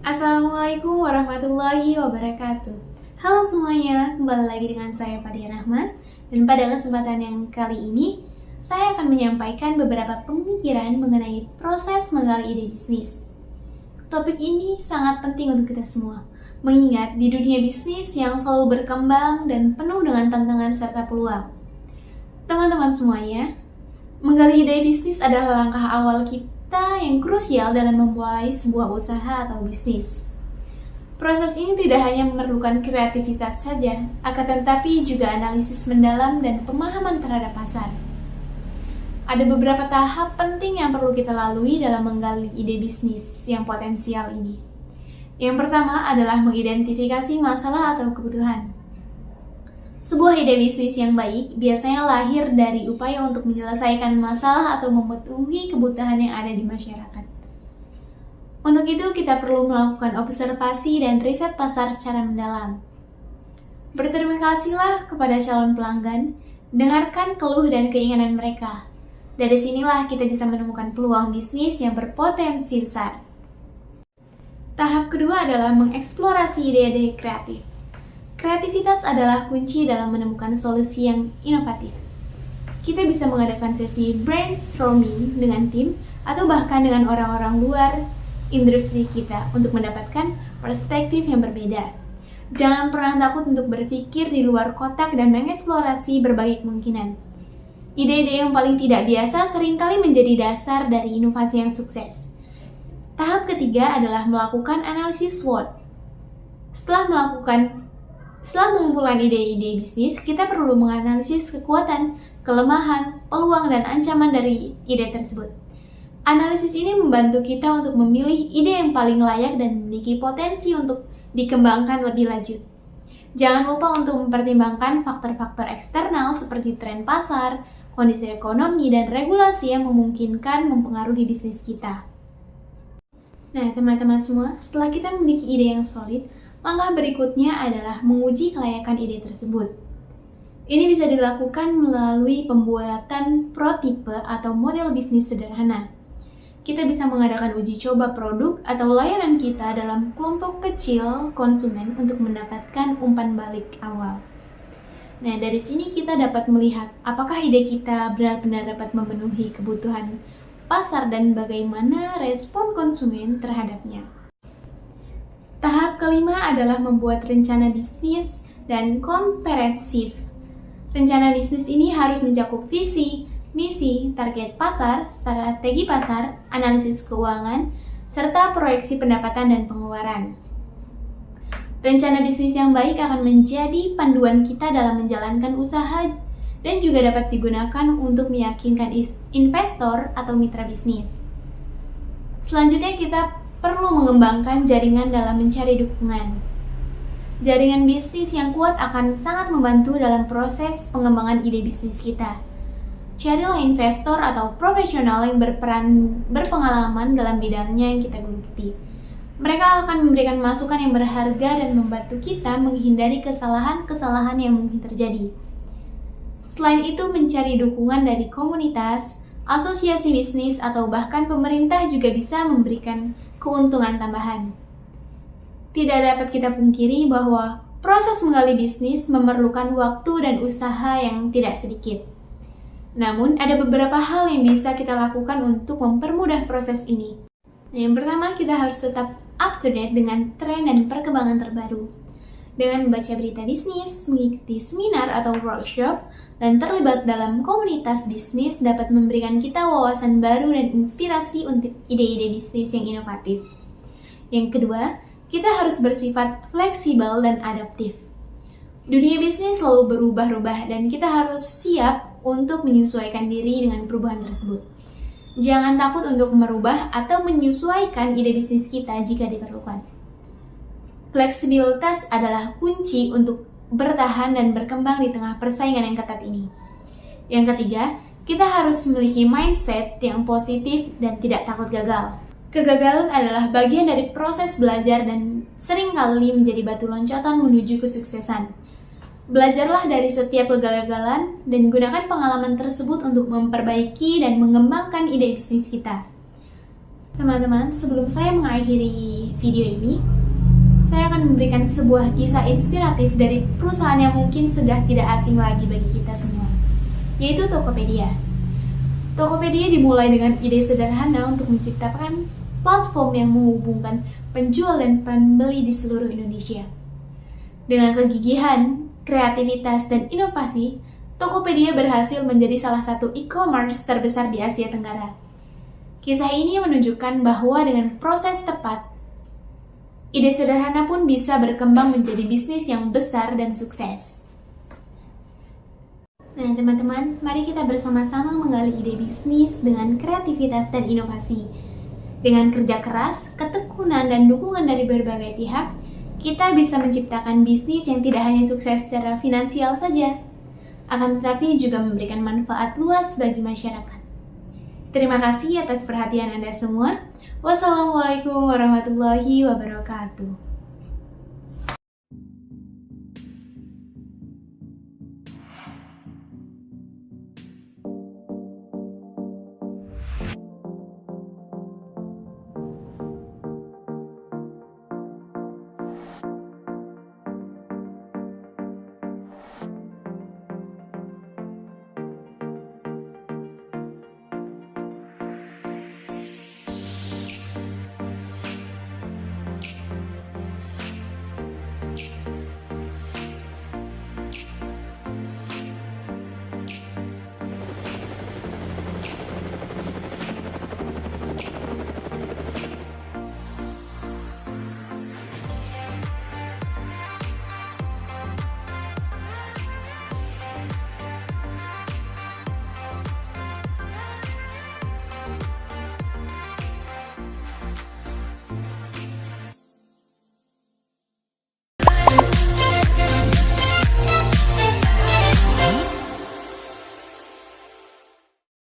Assalamualaikum warahmatullahi wabarakatuh. Halo semuanya, kembali lagi dengan saya Fadia Rahma. Dan pada kesempatan yang kali ini, saya akan menyampaikan beberapa pemikiran mengenai proses menggali ide bisnis. Topik ini sangat penting untuk kita semua, mengingat di dunia bisnis yang selalu berkembang dan penuh dengan tantangan serta peluang. Teman-teman semuanya, menggali ide bisnis adalah langkah awal kita yang krusial dalam memulai sebuah usaha atau bisnis. Proses ini tidak hanya memerlukan kreativitas saja, akan tetapi juga analisis mendalam dan pemahaman terhadap pasar. Ada beberapa tahap penting yang perlu kita lalui dalam menggali ide bisnis yang potensial ini. Yang pertama adalah mengidentifikasi masalah atau kebutuhan. Sebuah ide bisnis yang baik biasanya lahir dari upaya untuk menyelesaikan masalah atau memenuhi kebutuhan yang ada di masyarakat. Untuk itu, kita perlu melakukan observasi dan riset pasar secara mendalam. Berterima kasihlah kepada calon pelanggan, dengarkan keluh dan keinginan mereka. Dari sinilah kita bisa menemukan peluang bisnis yang berpotensi besar. Tahap kedua adalah mengeksplorasi ide-ide kreatif. Kreativitas adalah kunci dalam menemukan solusi yang inovatif. Kita bisa mengadakan sesi brainstorming dengan tim atau bahkan dengan orang-orang luar industri kita untuk mendapatkan perspektif yang berbeda. Jangan pernah takut untuk berpikir di luar kotak dan mengeksplorasi berbagai kemungkinan. Ide-ide yang paling tidak biasa seringkali menjadi dasar dari inovasi yang sukses. Tahap ketiga adalah melakukan analisis SWOT. Setelah mengumpulkan ide-ide bisnis, kita perlu menganalisis kekuatan, kelemahan, peluang, dan ancaman dari ide tersebut. Analisis ini membantu kita untuk memilih ide yang paling layak dan memiliki potensi untuk dikembangkan lebih lanjut. Jangan lupa untuk mempertimbangkan faktor-faktor eksternal seperti tren pasar, kondisi ekonomi, dan regulasi yang memungkinkan mempengaruhi bisnis kita. Nah, teman-teman semua, setelah kita memiliki ide yang solid, langkah berikutnya adalah menguji kelayakan ide tersebut. Ini bisa dilakukan melalui pembuatan prototipe atau model bisnis sederhana. Kita bisa mengadakan uji coba produk atau layanan kita dalam kelompok kecil konsumen untuk mendapatkan umpan balik awal. Nah, dari sini kita dapat melihat apakah ide kita benar-benar dapat memenuhi kebutuhan pasar dan bagaimana respon konsumen terhadapnya. Tahap kelima adalah membuat rencana bisnis dan komprehensif. Rencana bisnis ini harus mencakup visi, misi, target pasar, strategi pasar, analisis keuangan, serta proyeksi pendapatan dan pengeluaran. Rencana bisnis yang baik akan menjadi panduan kita dalam menjalankan usaha dan juga dapat digunakan untuk meyakinkan investor atau mitra bisnis. Selanjutnya kita perlu mengembangkan jaringan dalam mencari dukungan. Jaringan bisnis yang kuat akan sangat membantu dalam proses pengembangan ide bisnis kita. Carilah investor atau profesional yang berpengalaman dalam bidangnya yang kita geluti. Mereka akan memberikan masukan yang berharga dan membantu kita menghindari kesalahan-kesalahan yang mungkin terjadi. Selain itu, mencari dukungan dari komunitas, asosiasi bisnis, atau bahkan pemerintah juga bisa memberikan keuntungan tambahan. Tidak dapat kita pungkiri bahwa proses menggali bisnis memerlukan waktu dan usaha yang tidak sedikit. Namun, ada beberapa hal yang bisa kita lakukan untuk mempermudah proses ini. Yang pertama, kita harus tetap up to date dengan tren dan perkembangan terbaru. Dengan membaca berita bisnis, mengikuti seminar atau workshop, dan terlibat dalam komunitas bisnis dapat memberikan kita wawasan baru dan inspirasi untuk ide-ide bisnis yang inovatif. Yang kedua, kita harus bersifat fleksibel dan adaptif. Dunia bisnis selalu berubah-ubah dan kita harus siap untuk menyesuaikan diri dengan perubahan tersebut. Jangan takut untuk merubah atau menyesuaikan ide bisnis kita jika diperlukan. Fleksibilitas adalah kunci untuk bertahan dan berkembang di tengah persaingan yang ketat ini. Yang ketiga, kita harus memiliki mindset yang positif dan tidak takut gagal. Kegagalan adalah bagian dari proses belajar dan seringkali menjadi batu loncatan menuju kesuksesan. Belajarlah dari setiap kegagalan dan gunakan pengalaman tersebut untuk memperbaiki dan mengembangkan ide bisnis kita. Teman-teman, sebelum saya mengakhiri video ini, saya akan memberikan sebuah kisah inspiratif dari perusahaan yang mungkin sudah tidak asing lagi bagi kita semua, yaitu Tokopedia. Tokopedia dimulai dengan ide sederhana untuk menciptakan platform yang menghubungkan penjual dan pembeli di seluruh Indonesia. Dengan kegigihan, kreativitas, dan inovasi, Tokopedia berhasil menjadi salah satu e-commerce terbesar di Asia Tenggara. Kisah ini menunjukkan bahwa dengan proses tepat, ide sederhana pun bisa berkembang menjadi bisnis yang besar dan sukses. Nah, teman-teman, mari kita bersama-sama menggali ide bisnis dengan kreativitas dan inovasi. Dengan kerja keras, ketekunan, dan dukungan dari berbagai pihak, kita bisa menciptakan bisnis yang tidak hanya sukses secara finansial saja, akan tetapi juga memberikan manfaat luas bagi masyarakat. Terima kasih atas perhatian Anda semua. Wassalamualaikum warahmatullahi wabarakatuh.